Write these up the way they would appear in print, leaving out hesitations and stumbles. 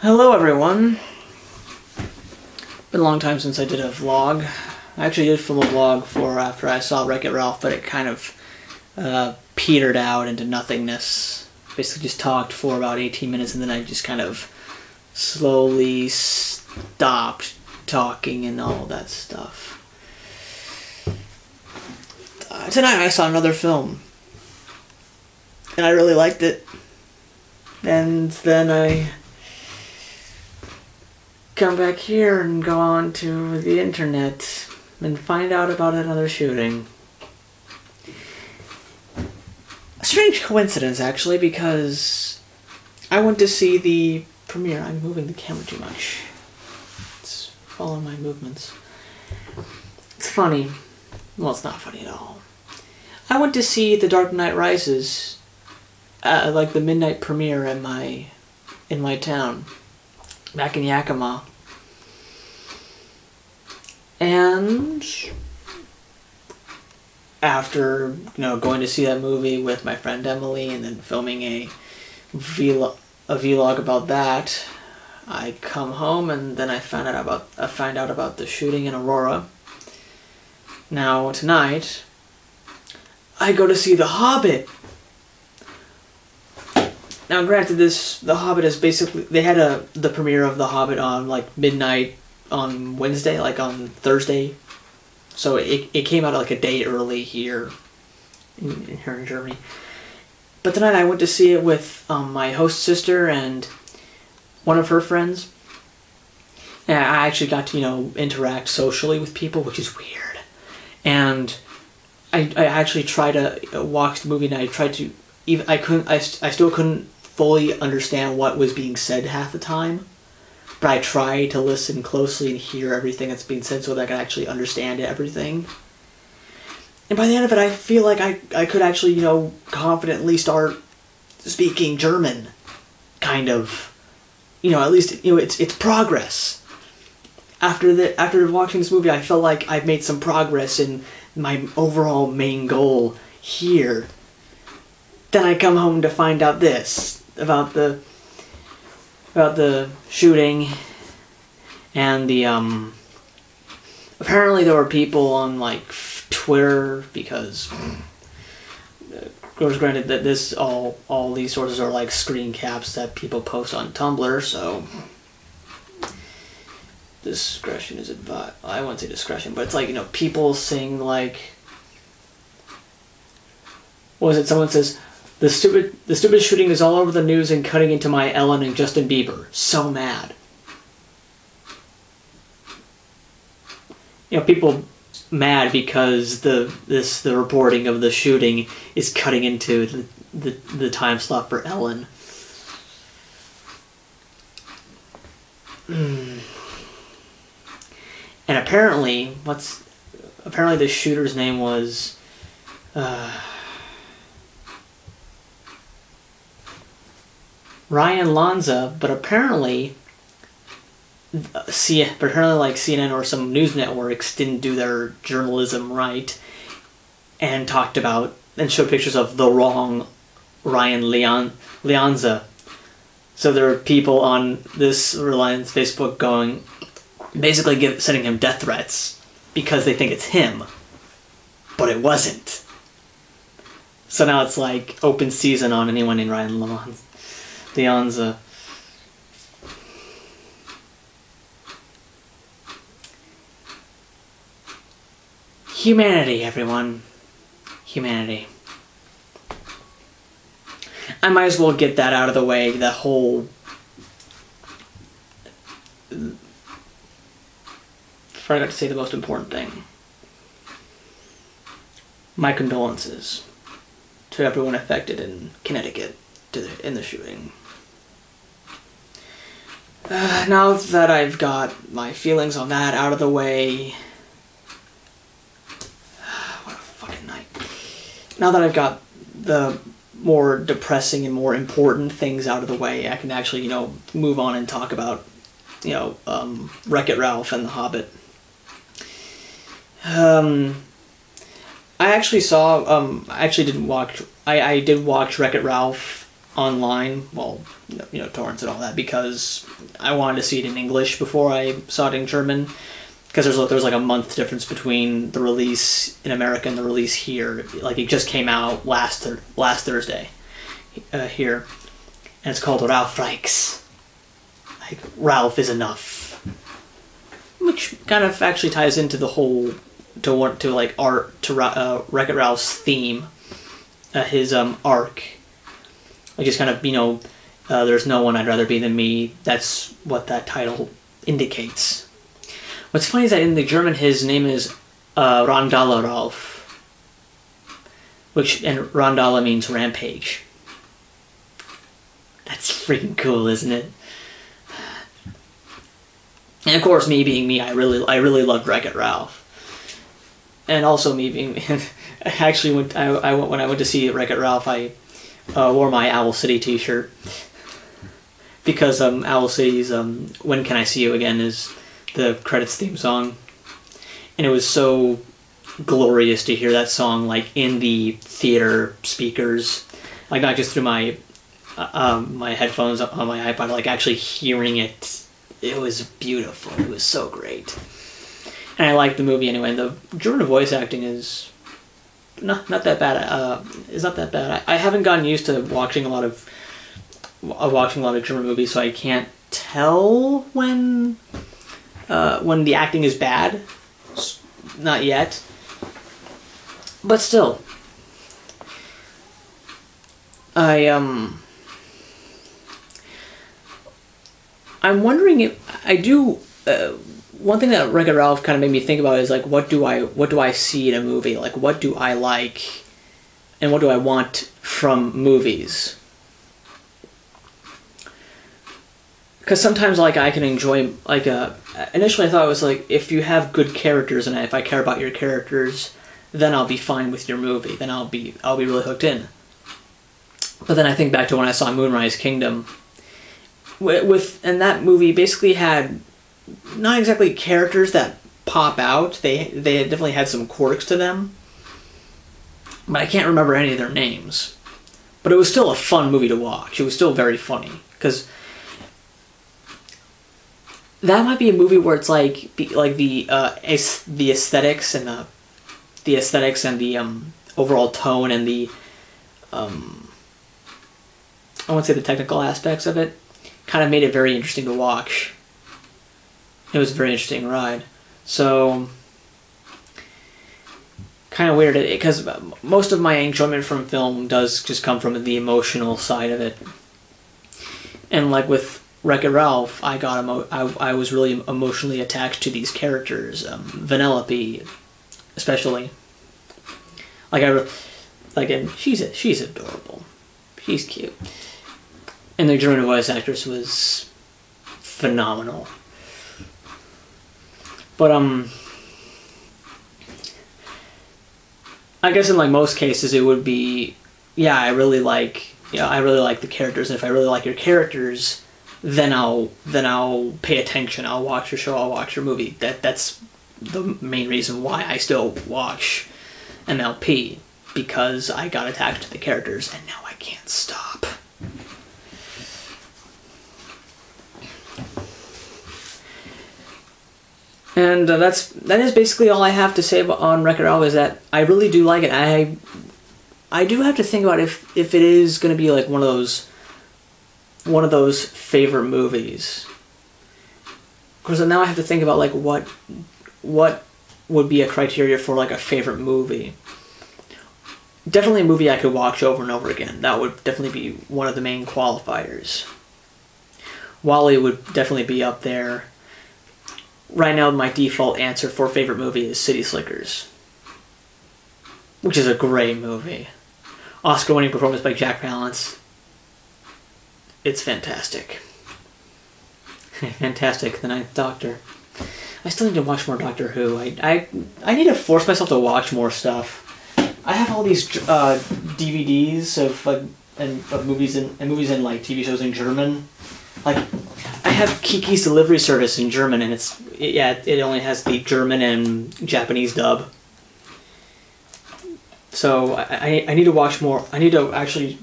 Hello everyone. Been a long time since I did a vlog. I actually did film a vlog for after I saw Wreck-It Ralph, but it kind of petered out into nothingness. Basically just talked for about 18 minutes and then I just kind of slowly stopped talking and all that stuff. Tonight I saw another film and I really liked it. And then I come back here and go on to the internet and find out about another shooting. A strange coincidence, actually, because I went to see the premiere. I'm moving the camera too much. It's following my movements. It's funny. Well, it's not funny at all. I went to see The Dark Knight Rises, like the midnight premiere in my town, back in Yakima. And after, going to see that movie with my friend Emily and then filming a vlog about that, I come home and then I find out about the shooting in Aurora. Now tonight, I go to see The Hobbit. Now, granted, The Hobbit is basically, they had the premiere of The Hobbit on like midnight on Wednesday, like on Thursday. So it came out like a day early here in Germany. But tonight I went to see it with my host sister and one of her friends. And I actually got to, interact socially with people, which is weird. And I actually tried to watch the movie and I tried to, I still couldn't fully understand what was being said half the time, but I tried to listen closely and hear everything that's being said so that I could actually understand everything. And by the end of it, I feel like I could actually, confidently start speaking German, kind of. At least, it's progress. After watching this movie, I felt like I've made some progress in my overall main goal here. Then I come home to find out this about the shooting and the apparently there were people on like Twitter, because of course, granted that all these sources are like screen caps that people post on Tumblr, so discretion is advised. I wouldn't say discretion, but it's like, people saying like, what was it? Someone says, the stupid shooting is all over the news and cutting into my Ellen and Justin Bieber. So mad. People mad because the reporting of the shooting is cutting into the time slot for Ellen. And apparently the shooter's name was Ryan Lanza, but apparently like CNN or some news networks didn't do their journalism right and talked about and showed pictures of the wrong Ryan Leonza. So there are people on this Reliance Facebook basically sending him death threats because they think it's him, but it wasn't. So now it's like open season on anyone named Ryan Leonza. Humanity, everyone. Humanity. I might as well get that out of the way, the whole... forgot to say the most important thing. My condolences to everyone affected in Connecticut in the shooting. Now that I've got my feelings on that out of the way... what a fucking night. Now that I've got the more depressing and more important things out of the way, I can actually, move on and talk about, Wreck-It Ralph and The Hobbit. I did watch Wreck-It Ralph online, well, torrents and all that, because I wanted to see it in English before I saw it in German, because there's like a month difference between the release in America and the release here. Like, it just came out last Thursday here, and it's called Ralph Reichs. Like, Ralph is enough, which kind of actually ties into the whole Wreck-It Ralph's theme, his arc. Like, just kind of, there's no one I'd rather be than me. That's what that title indicates. What's funny is that in the German, his name is Randala Ralph, and Randala means rampage. That's freaking cool, isn't it? And of course, me being me, I really loved Wreck-It Ralph. And also me being, actually, when I went to see Wreck-It Ralph, I wore my Owl City t-shirt, because Owl City's When Can I See You Again is the credits theme song, and it was so glorious to hear that song, like, in the theater speakers, like, not just through my my headphones on my iPod, like, actually hearing it. It was beautiful. It was so great. And I liked the movie anyway. And the German voice acting is not that bad. It's not that bad. I haven't gotten used to watching a lot of German movies, so I can't tell when the acting is bad. Not yet. But still, I'm wondering if I do. One thing that Wreck-It Ralph kind of made me think about is, like, what do I see in a movie? Like, what do I like, and what do I want from movies? Because sometimes, like, I can enjoy, like, initially I thought it was like, if you have good characters and if I care about your characters, then I'll be fine with your movie. Then I'll be really hooked in. But then I think back to when I saw Moonrise Kingdom. And that movie basically had not exactly characters that pop out. They definitely had some quirks to them, but I can't remember any of their names. But it was still a fun movie to watch. It was still very funny, because that might be a movie where it's like the aesthetics and the overall tone and the I won't say the technical aspects of it kind of made it very interesting to watch. It was a very interesting ride. So, kind of weird, because most of my enjoyment from film does just come from the emotional side of it. And like with Wreck-It Ralph, I was really emotionally attached to these characters. Vanellope, especially. And she's adorable. She's cute. And the German voice actress was phenomenal. But I guess in, like, most cases it would be, I really like the characters, and if I really like your characters, then I'll pay attention. I'll watch your show. I'll watch your movie. That's the main reason why I still watch MLP, because I got attached to the characters, and now I can't stop. And that is basically all I have to say on Wreck-It Ralph, is that I really do like it. I do have to think about if it is going to be like one of those favorite movies. Because now I have to think about, like, what would be a criteria for, like, a favorite movie. Definitely a movie I could watch over and over again. That would definitely be one of the main qualifiers. WALL-E would definitely be up there. Right now, my default answer for favorite movie is City Slickers, which is a great movie. Oscar-winning performance by Jack Palance. It's fantastic. Fantastic, the Ninth Doctor. I still need to watch more Doctor Who. I need to force myself to watch more stuff. I have all these DVDs of movies and like TV shows in German. Like, I have Kiki's Delivery Service in German, and it only has the German and Japanese dub. So I need to watch more. I need to actually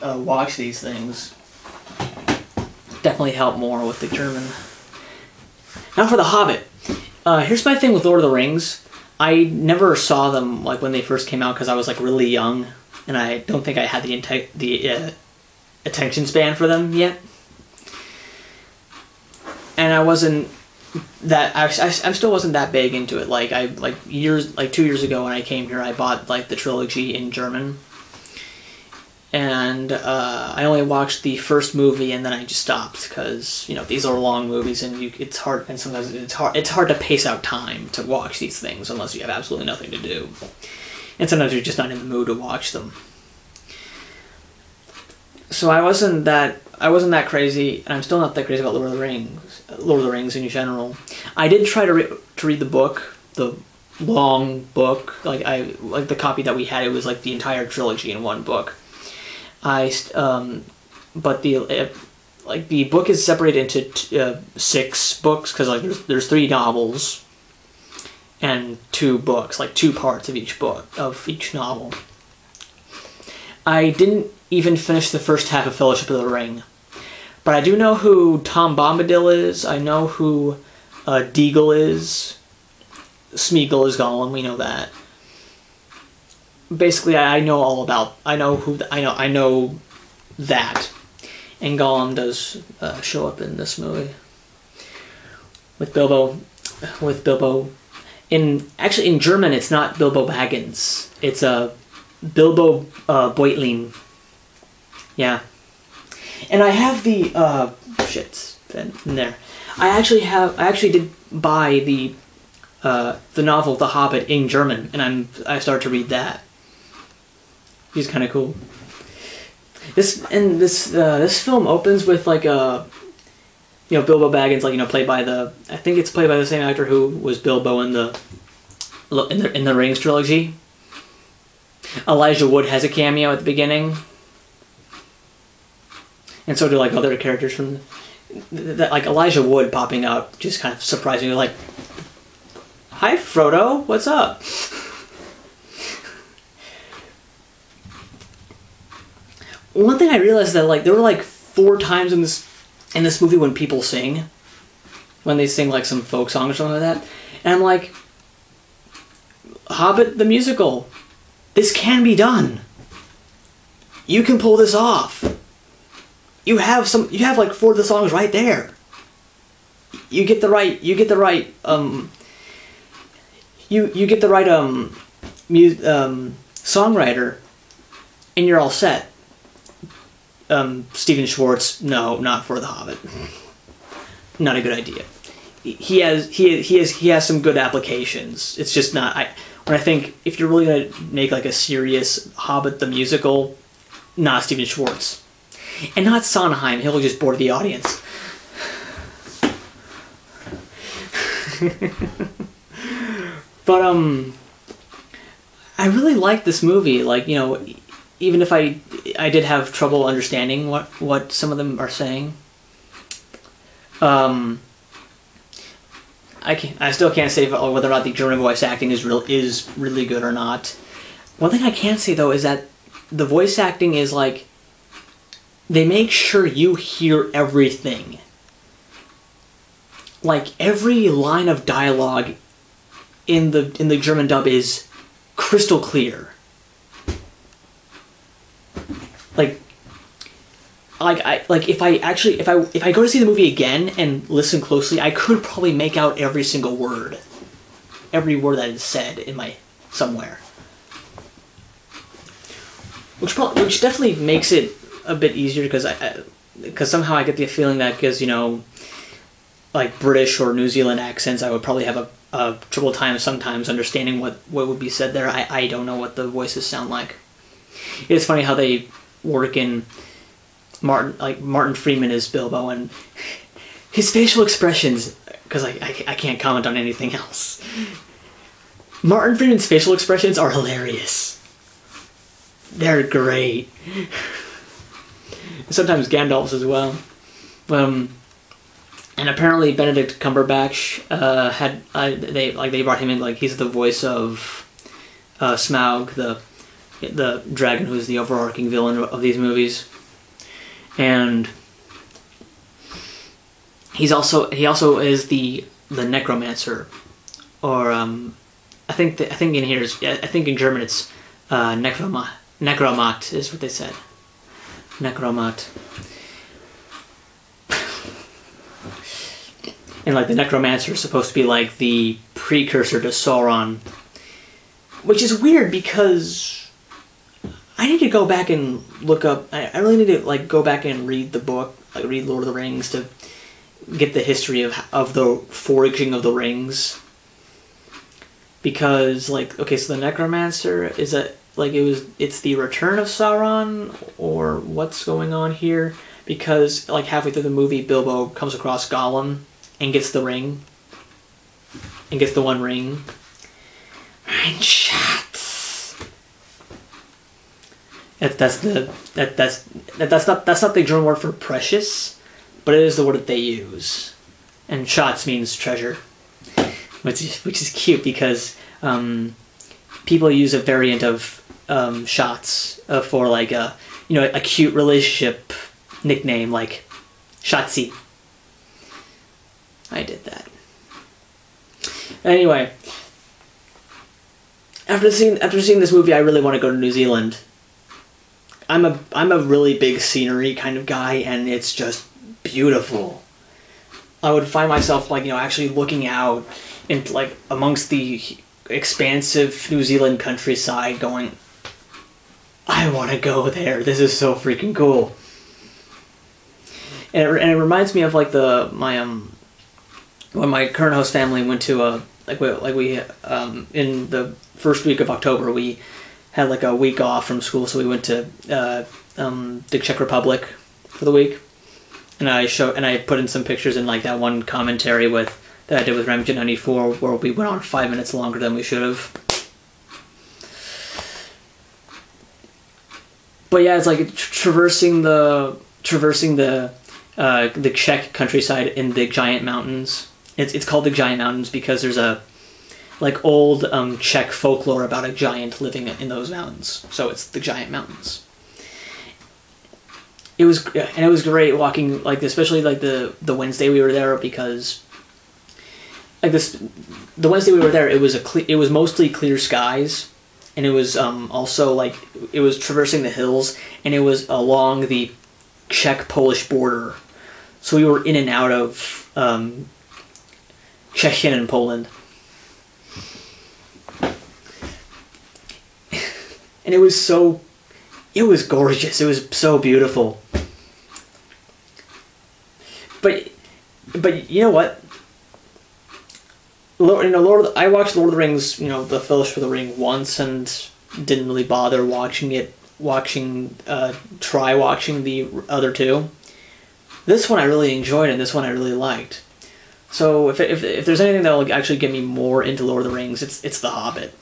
watch these things. Definitely help more with the German. Now for The Hobbit. Here's my thing with Lord of the Rings. I never saw them like when they first came out because I was like really young, and I don't think I had the attention span for them yet. And I wasn't that I still wasn't that big into it. Like 2 years ago when I came here, I bought like the trilogy in German, and I only watched the first movie and then I just stopped because these are long movies and it's hard, and sometimes it's hard to pace out time to watch these things unless you have absolutely nothing to do, and sometimes you're just not in the mood to watch them. So I wasn't that crazy, and I'm still not that crazy about Lord of the Rings in general. I did try to read the book, the long book. Like the copy that we had, it was like the entire trilogy in one book. But the book is separated into 6 books because like there's 3 novels and 2 books, like 2 parts of each novel. I didn't even finish the first half of Fellowship of the Ring, but I do know who Tom Bombadil is. I know who Deagle is. Smeagol is Gollum. We know that. Basically, I know that, and Gollum does show up in this movie with Bilbo. In German, it's not Bilbo Baggins. It's Bilbo Beutling. Yeah, and I have the shit in there. I actually did buy the novel The Hobbit in German, and I started to read that. He's kind of cool. This film opens with like Bilbo Baggins, like played by I think it's played by the same actor who was Bilbo in the Rings trilogy. Elijah Wood has a cameo at the beginning, and so do like other characters from that. Like Elijah Wood popping up just kind of surprising you, like, "Hi Frodo, what's up?" One thing I realized is that like there were like 4 times in this movie when people sing, when they sing like some folk song or something like that, and I'm like, Hobbit the musical, this can be done. You can pull this off. You have like 4 of the songs right there. You get the right songwriter, and you're all set. Stephen Schwartz, no, not for The Hobbit. Not a good idea. He has some good applications. It's just not. When I think if you're really gonna make like a serious Hobbit the musical, not Stephen Schwartz, and not Sondheim. He'll just bore the audience. But I really like this movie. Like even if I did have trouble understanding what some of them are saying. I still can't say whether or not the German voice acting is really good or not. One thing I can say though is that the voice acting is like they make sure you hear everything. Like every line of dialogue in the German dub is crystal clear. If I go to see the movie again and listen closely, I could probably make out every single word, every word that is said somewhere, which definitely makes it a bit easier because somehow I get the feeling that because like British or New Zealand accents, I would probably have a trouble time sometimes understanding what would be said there. I don't know what the voices sound like. It's funny how they work in Martin Freeman is Bilbo, and his facial expressions, because I can't comment on anything else. Martin Freeman's facial expressions are hilarious. They're great. Sometimes Gandalf's as well. And apparently Benedict Cumberbatch they brought him in, like he's the voice of Smaug, the dragon who's the overarching villain of these movies, and he also is the necromancer, or I think in here I think in German it's necromat is what they said. Necromat. And like the necromancer is supposed to be like the precursor to Sauron, which is weird because I need to go back and look up. I really need to like go back and read the book, like read Lord of the Rings to get the history of the foraging of the rings. Because like, okay, so the necromancer is it's the return of Sauron, or what's going on here? Because like halfway through the movie, Bilbo comes across Gollum and gets the ring, and gets the one ring. Schatz. That's not the German word for precious, but it is the word that they use. And Schatz means treasure, which is cute because people use a variant of Schatz for like a cute relationship nickname like Schatzi. I did that. Anyway, after seeing this movie, I really want to go to New Zealand. I'm a really big scenery kind of guy, and it's just beautiful. I would find myself like actually looking out into like amongst the expansive New Zealand countryside, going, I want to go there. This is so freaking cool. And it reminds me of like when my current host family went to we in the first week of October, we had like a week off from school, so we went to the Czech Republic for the week, and I put in some pictures in like that one commentary that I did with Remington 94, where we went on 5 minutes longer than we should have. But yeah, it's like traversing the Czech countryside in the giant mountains. It's called the Giant Mountains because there's a like old Czech folklore about a giant living in those mountains. So it's the Giant Mountains. It was great walking, like especially like the Wednesday we were there, because like the Wednesday we were there, it was mostly clear skies, and it was also like it was traversing the hills, and it was along the Czech-Polish border, so we were in and out of Czechia and Poland. And it was gorgeous. It was so beautiful. But you know what? I watched Lord of the Rings, the Fellowship of the Ring once, and didn't really bother try watching the other two. This one I really enjoyed, and this one I really liked. So if there's anything that will actually get me more into Lord of the Rings, it's The Hobbit.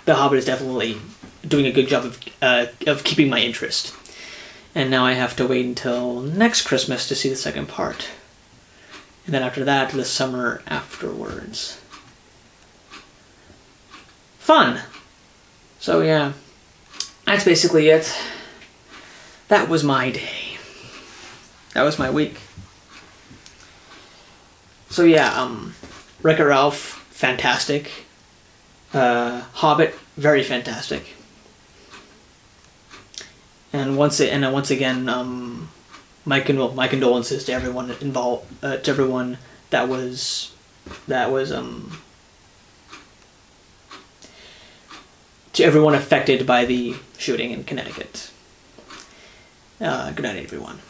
The Hobbit is definitely doing a good job of keeping my interest. And now I have to wait until next Christmas to see the second part. And then after that, the summer afterwards. Fun! So yeah, that's basically it. That was my day. That was my week. So yeah, Wreck-It Ralph, fantastic. Hobbit, very fantastic. And once again, my condolences to everyone involved, to everyone that was to everyone affected by the shooting in Connecticut. Good night, everyone.